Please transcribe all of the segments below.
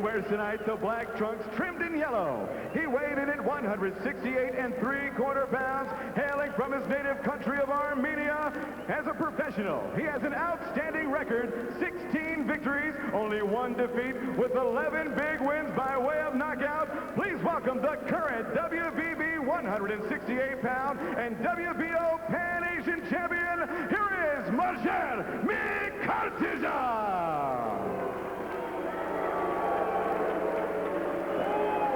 wears tonight the black trunks trimmed in yellow. He weighed in at 168 3/4 pounds, hailing from his native country of Armenia. As a professional, he has an outstanding record, 16 victories, only 1 defeat, with 11 big wins by way of knockout. Please welcome the current WBB 168-pound and WBO Pan-Asian champion. Here is Mger Mkrtchyan.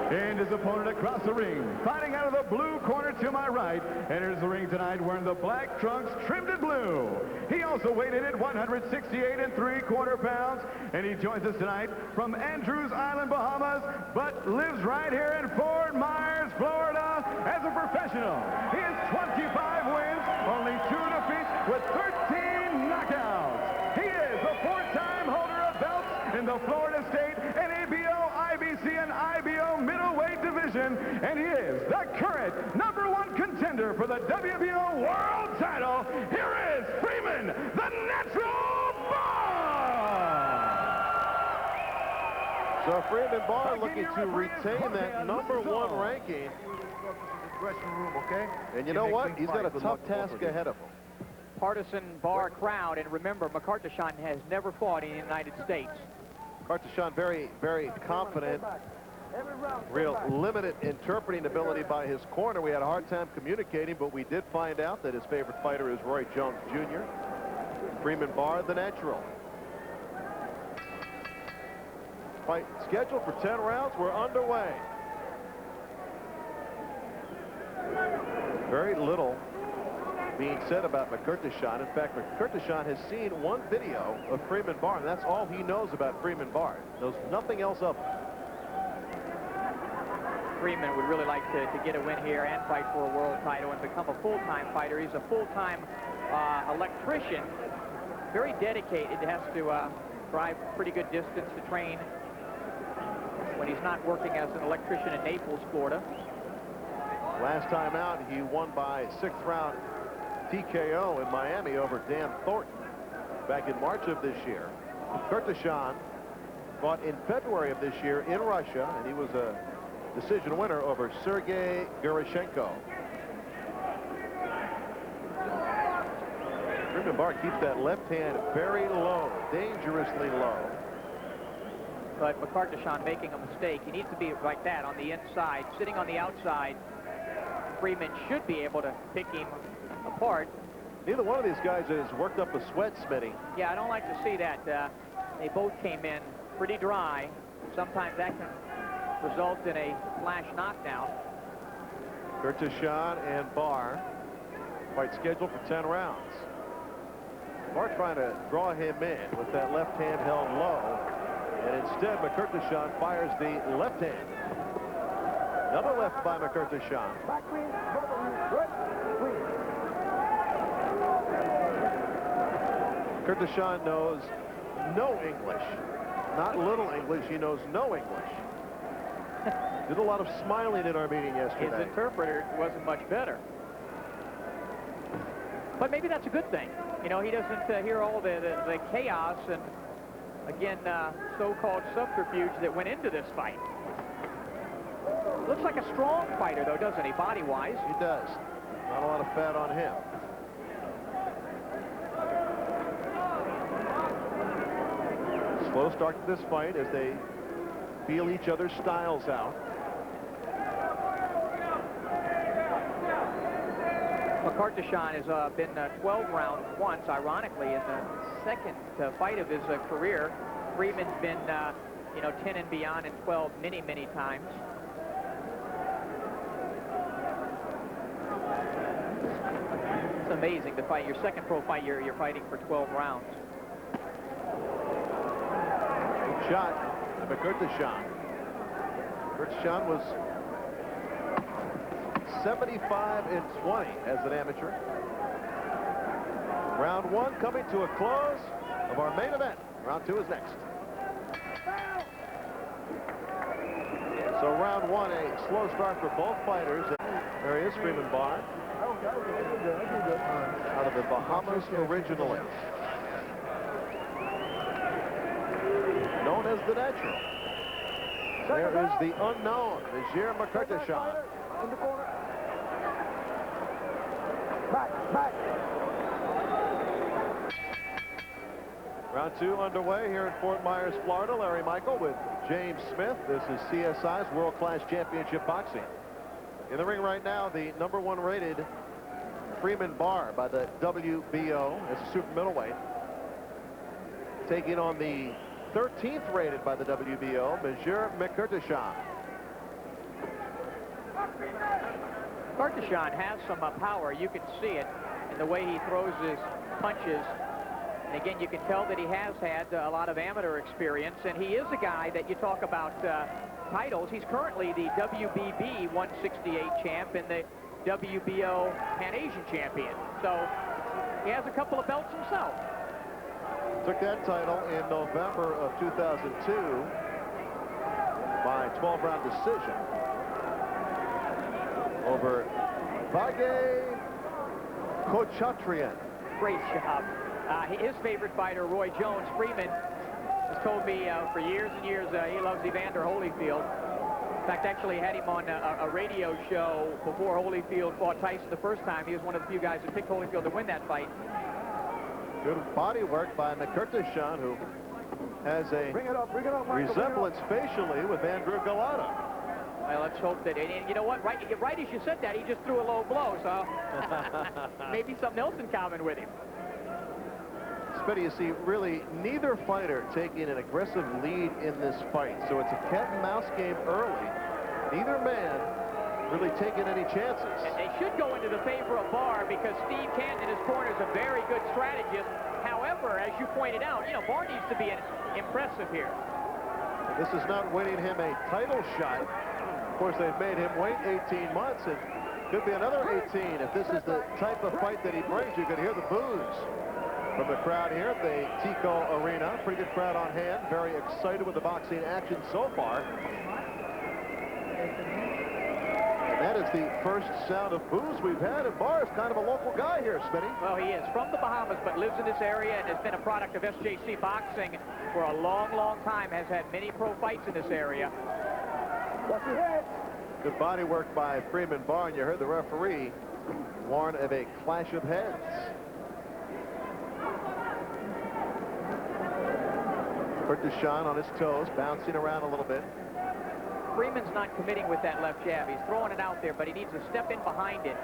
And his opponent across the ring, fighting out of the blue corner to my right, enters the ring tonight wearing the black trunks trimmed in blue. He also weighed in at 168 3/4 pounds, and he joins us tonight from Andrews Island, Bahamas, but lives right here in Fort Myers, Florida. As a professional, he has 25 wins, only 2 defeats, with 13 knockouts. He is a 4-time holder of belts in the Florida State and ABO, IBC, and IBO middleweight division, and he is the current #1 contender for the WBO world title. Here is Freeman, the Natural Barr! So Freeman Barr looking to retain that #1 ranking. And you know what? He's got a tough task ahead of him. Partisan Barr crowd, and remember, Mkrtchyan has never fought in the United States. Mkrtchyan very, very confident. Real limited interpreting ability by his corner. We had a hard time communicating, but we did find out that his favorite fighter is Roy Jones Jr. Freeman Barr, the natural. Fight scheduled for 10 rounds. We're underway. Very little being said about Mkrtchyan. In fact, Mkrtchyan has seen 1 video of Freeman Barr, and that's all he knows about Freeman Barr. Knows nothing else of him. Freeman would really like to get a win here and fight for a world title and become a full-time fighter. He's a full-time electrician, very dedicated. Has to drive pretty good distance to train when he's not working as an electrician in Naples, Florida. Last time out, he won by 6th round TKO in Miami over Dan Thornton back in March of this year. Mkrtchyan fought in February of this year in Russia, and he was a decision winner over Sergey Gurashenko. Freeman Barr keeps that left hand very low, dangerously low. But Mkrtchyan making a mistake. He needs to be like that on the inside, sitting on the outside. Freeman should be able to pick him apart. Neither one of these guys has worked up a sweat, Smitty. Yeah, I don't like to see that. They both came in pretty dry. Sometimes that can result in a flash knockdown. Mkrtchyan and Barr fight scheduled for 10 rounds. Barr trying to draw him in with that left hand held low, and instead Mkrtchyan fires the left hand. Another left by Mkrtchyan. Mkrtchyan knows no English. Not little English, he knows no English. Did a lot of smiling in our meeting yesterday. His interpreter wasn't much better. But maybe that's a good thing. You know, he doesn't hear all the chaos and, again, so-called subterfuge that went into this fight. Looks like a strong fighter, though, doesn't he, body-wise? He does. Not a lot of fat on him. Slow start to this fight as they feel each other's styles out. Mkrtchyan has been 12 rounds once, ironically, in the second fight of his career. Freeman's been, 10 and beyond in 12 many, many times. It's amazing to fight your second pro fight. You're fighting for 12 rounds. Good shot by Mkrtchyan. Mkrtchyan was 75-20 as an amateur. Round 1 coming to a close of our main event. Round 2 is next. So round 1, a slow start for both fighters. There he is, Freeman Barr, out of the Bahamas originally. Known as the Natural. There is the unknown, Mger Mkrtchyan. In the corner. Back. Round 2 underway here in Fort Myers, Florida. Larry Michael with James Smith. This is CSI's World Class Championship Boxing. In the ring right now, the #1 rated Freeman Barr by the WBO as a super middleweight. Taking on the 13th rated by the WBO, Mger Mkrtchyan. Mkrtchyan has some power. You can see it in the way he throws his punches. And again, you can tell that he has had a lot of amateur experience, and he is a guy that you talk about titles. He's currently the WBB 168 champ and the WBO Pan-Asian champion. So he has a couple of belts himself. Took that title in November of 2002 by 12-round decision over Mger Mkrtchyan. Great job. His favorite fighter, Roy Jones, Freeman, has told me for years and years he loves Evander Holyfield. In fact, actually had him on a radio show before Holyfield fought Tyson the first time. He was one of the few guys that picked Holyfield to win that fight. Good body work by Mkrtchyan, who has a resemblance facially with Andrew Galata. Well, let's hope that, and you know what, right as you said that, he just threw a low blow, so maybe something else in common with him. Smitty, you see really neither fighter taking an aggressive lead in this fight, so it's a cat and mouse game early. Neither man really taking any chances. And they should go into the favor of Barr because Steve Canton in his corner is a very good strategist. However, as you pointed out, you know, Barr needs to be impressive here. This is not winning him a title shot. Of course, they've made him wait 18 months, and could be another 18 if this is the type of fight that he brings. You could hear the boos from the crowd here at the Tico Arena. Pretty good crowd on hand. Very excited with the boxing action so far. That is the first sound of boos we've had, and Barr is kind of a local guy here, Smitty. Well, he is from the Bahamas, but lives in this area and has been a product of SJC Boxing for a long, long time. Has had many pro fights in this area. Good body work by Freeman Barr, and you heard the referee warn of a clash of heads. Mkrtchyan on his toes, bouncing around a little bit. Freeman's not committing with that left jab. He's throwing it out there, but he needs to step in behind it.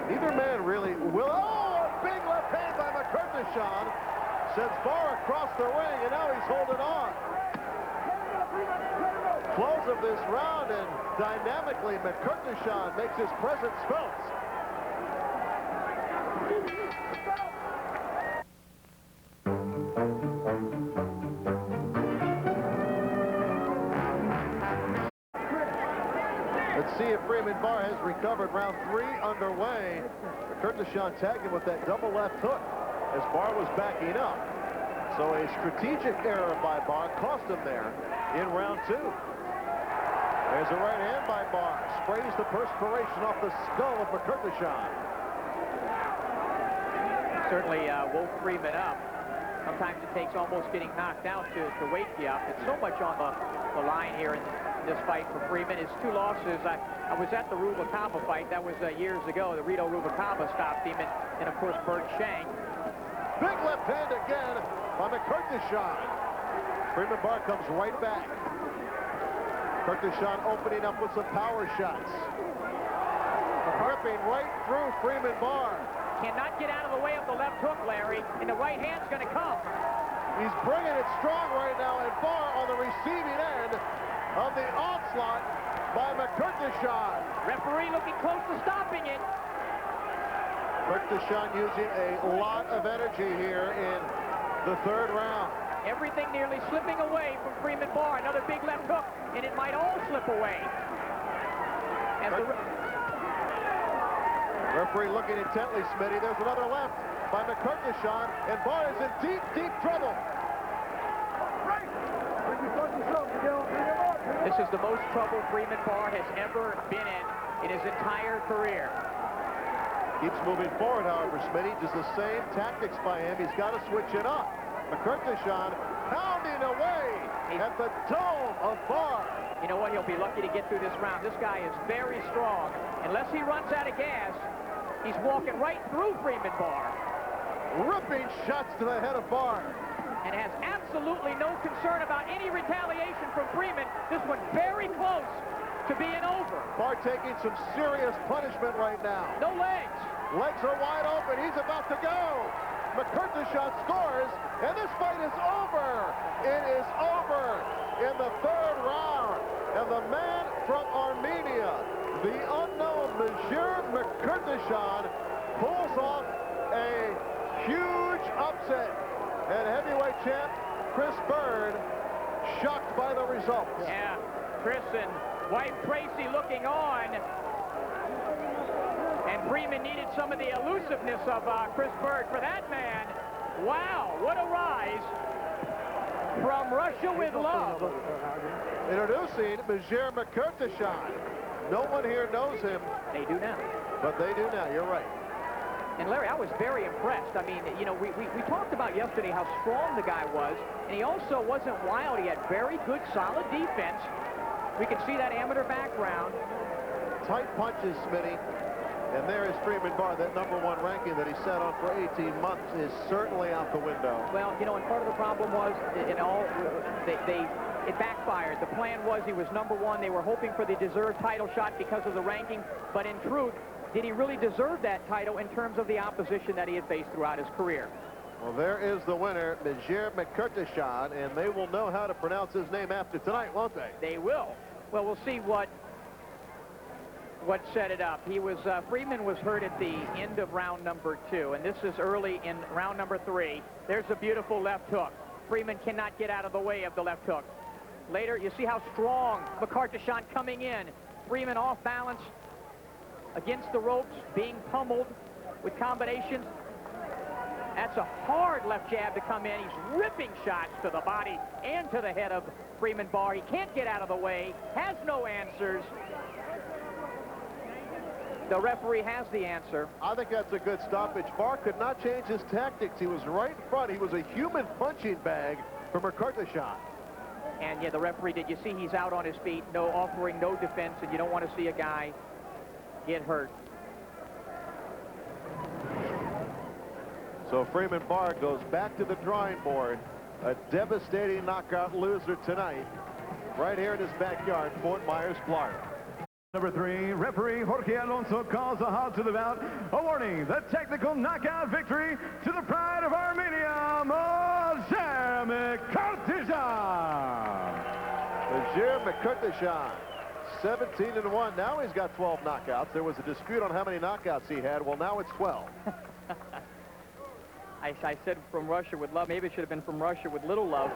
Neither man really will. Oh, a big left hand by Mkrtchyan. Sends Barr across the ring, and now he's holding on. Close of this round, and dynamically, Mkrtchyan makes his presence felt. Let's see if Freeman Barr has recovered. Round 3 underway. Mkrtchyan tagging with that double left hook as Barr was backing up. So a strategic error by Barr cost him there in round 2. There's a right hand by Barr. Sprays the perspiration off the skull of Mkrtchyan. Certainly woke Freeman up. Sometimes it takes almost getting knocked out to wake you up. It's so much on the line here in this fight for Freeman. His 2 losses, I was at the Rubalcaba fight. That was years ago. The Rito Rubalcaba stopped him, and of course Bert Shank. Big left hand again by Mkrtchyan. Freeman Barr comes right back. Mkrtchyan opening up with some power shots. Ripping right through Freeman Barr. Cannot get out of the way of the left hook, Larry, and the right hand's going to come. He's bringing it strong right now, and Barr on the receiving end of the onslaught by Mkrtchyan. Referee looking close to stopping it. Mkrtchyan using a lot of energy here in the 3rd round. Everything nearly slipping away from Freeman Barr. Another big left hook, and it might all slip away. As the referee looking intently, Smitty. There's another left by Mkrtchyan, and Barr is in deep, deep trouble. This is the most trouble Freeman Barr has ever been in his entire career. Keeps moving forward, however, Smitty. Just the same tactics by him. He's got to switch it up. Mkrtchyan pounding away at the dome of Barr. You know what? He'll be lucky to get through this round. This guy is very strong. Unless he runs out of gas, he's walking right through Freeman Barr. Ripping shots to the head of Barr. And has absolutely no concern about any retaliation from Freeman. This one very close to being over. Barr taking some serious punishment right now. No legs. Legs are wide open. He's about to go. Mkrtchyan scores, and this fight is over. It is over in the third round. And the man from Armenia, the unknown Mger Mkrtchyan, pulls off a huge upset. And heavyweight champ Chris Byrd shocked by the results. Yeah, Chris and wife Tracy looking on. And Freeman needed some of the elusiveness of Chris Byrd. For that man, wow, what a rise from Russia with love. Introducing Mger Mkrtchyan. No one here knows him. They do now. But they do now, you're right. And Larry, I was very impressed. I mean, you know, we talked about yesterday how strong the guy was, and he also wasn't wild. He had very good, solid defense. We can see that amateur background. Tight punches, Smitty. And there is Freeman Barr. That #1 ranking that he sat on for 18 months is certainly out the window. Well, you know, and part of the problem was, it backfired. The plan was he was #1. They were hoping for the deserved title shot because of the ranking, but in truth, did he really deserve that title in terms of the opposition that he had faced throughout his career? Well, there is the winner, Mger Mkrtchyan, and they will know how to pronounce his name after tonight, won't they? They will. Well, we'll see what set it up. He was Freeman was hurt at the end of round #2, and this is early in round #3. There's a beautiful left hook. Freeman cannot get out of the way of the left hook. Later, you see how strong Mkrtchyan coming in. Freeman off balance against the ropes, being pummeled with combinations. That's a hard left jab to come in. He's ripping shots to the body and to the head of Freeman Barr. He can't get out of the way, has no answers. The referee has the answer. I think that's a good stoppage. Barr could not change his tactics. He was right in front. He was a human punching bag for Mkrtchyan. And yeah, the referee, did you see he's out on his feet, offering no defense, and you don't want to see a guy get hurt. So Freeman Barr goes back to the drawing board. A devastating knockout loser tonight, right here in his backyard, Fort Myers, Florida. #3, referee Jorge Alonso calls a halt to the bout, awarding the technical knockout victory to the pride of Armenia, Mger Mkrtchyan. Mger Mkrtchyan, 17-1. Now he's got 12 knockouts. There was a dispute on how many knockouts he had. Well, now it's 12. I said from Russia with love. Maybe it should have been from Russia with little love.